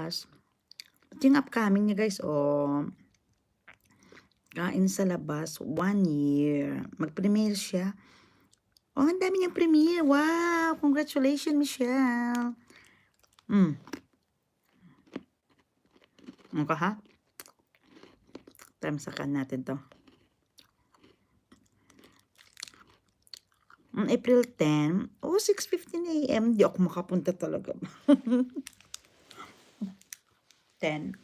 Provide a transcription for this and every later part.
labas. Ito yung upcoming niya guys, oh. Kain sa labas, 1 year. Mag-premiere siya. Oh, ang dami niyang premiere. Wow! Congratulations, Michelle. Ano ka ha? Tamsakan natin to. April 10. Oh, 6:15 a.m. Di ako makapunta talaga. 10.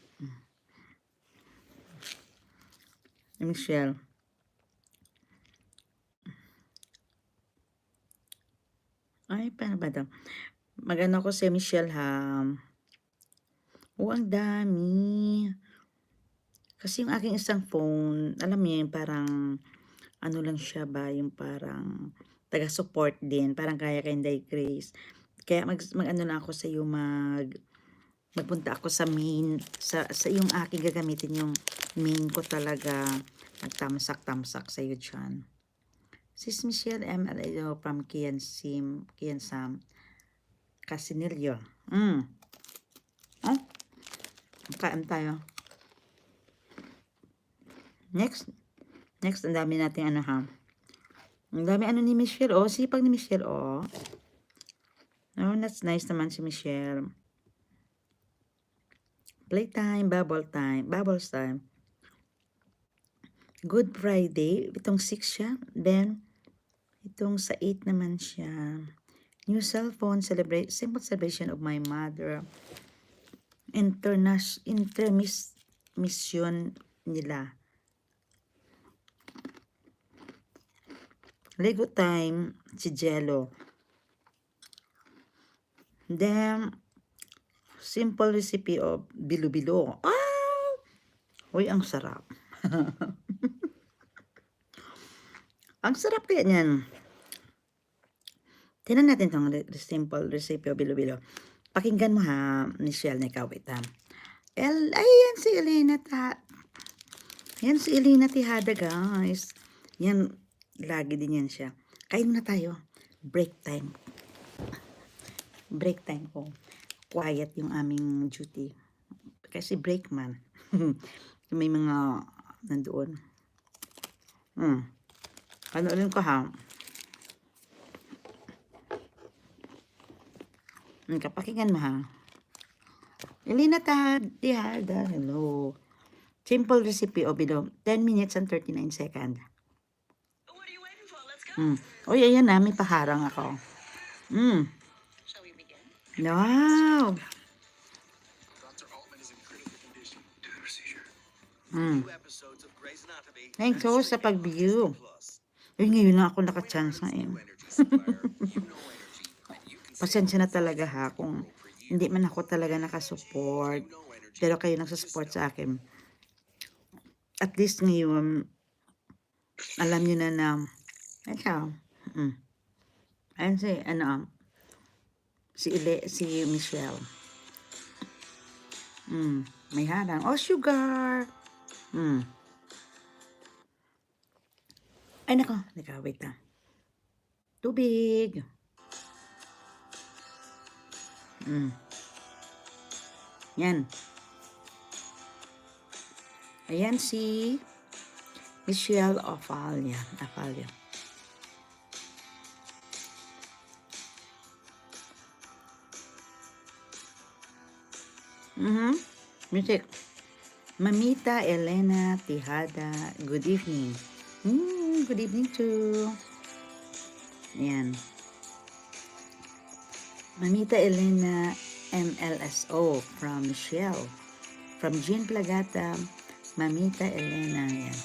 Michelle. Ay, paano ba daw? Mag-ano ko si Michelle ha. Oh, ang dami. Kasi yung aking isang phone, alam niyo yun, parang, ano lang siya ba, yung parang, taga-support din, parang kaya kay Inday Grace. Kaya mag-ano lang ako sa iyo, magpunta ako sa main, sa yung aking gagamitin, yung main ko talaga, magtamsak-tamsak sa iyo dyan. Sis Michelle MLAO from Kian Sam, Casinillo. Oh, kain tayo. Next, ang dami natin ano ha. Ang dami ano ni Michelle, oh. Sipag ni Michelle, oh. Oh, that's nice naman si Michelle. Playtime, bubbles time. Good Friday, itong 6 siya. Then, itong sa 8 naman siya. New cellphone, simple celebration of my mother. Intermission nila. Lego time, si Jello. Then, simple recipe of bilo-bilo. Ah! Uy, ang sarap. Ang sarap kaya niyan. Tingnan natin itong simple recipe of bilo-bilo. Pakinggan mo ha, Michelle, na ikaw, wait ha. Ayan si Elena Yan si Elena Tejada, guys. Yan, lagi din yan siya. Kain muna tayo. Break time ko. Quiet yung aming duty. Kasi break man. May mga nandoon. Ano rin ko ha. Kapakinggan mo ha. Elena Tejada, hello. Simple recipe o below. 10 minutes and 39 seconds. What are you waiting for? Let's go. Uy, ayan na. May paharang ako. Shall we begin? Wow. Dr. Altman is in critical condition due to procedure. New episodes of Grey's Anatomy. Thanks so sa pag-view. Plus. Uy, ngayon na ako nakachance na eh. New energy supplier. You know energy. And you can Pasensya na talaga ha kung hindi man ako talaga nakasupport. Pero kayo nagsasupport sa akin. At least ngayon, alam nyo na ikaw, ayun si Michelle. May harang. Oh, sugar! Ay, nako. Wait na. Tubig. Yan. Ayan si Michelle Ofalia. Music. Mamita Elena Tejada. Good evening. Good evening too. Ayan. Mamita Elena MLSO from Michelle. From Jean Plagata. Mamita Elena. Yan.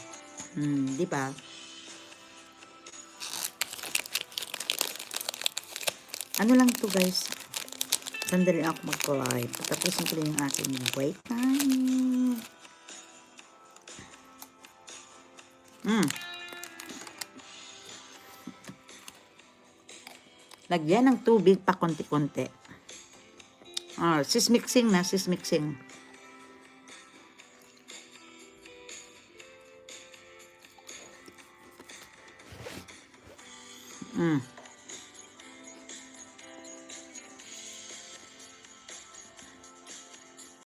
Di ba? Ano lang to guys. Sandali ako mag-live. Patapusin ko lang yung aking break time. Lagyan ng tubig pa konti-konti. Sis mixing.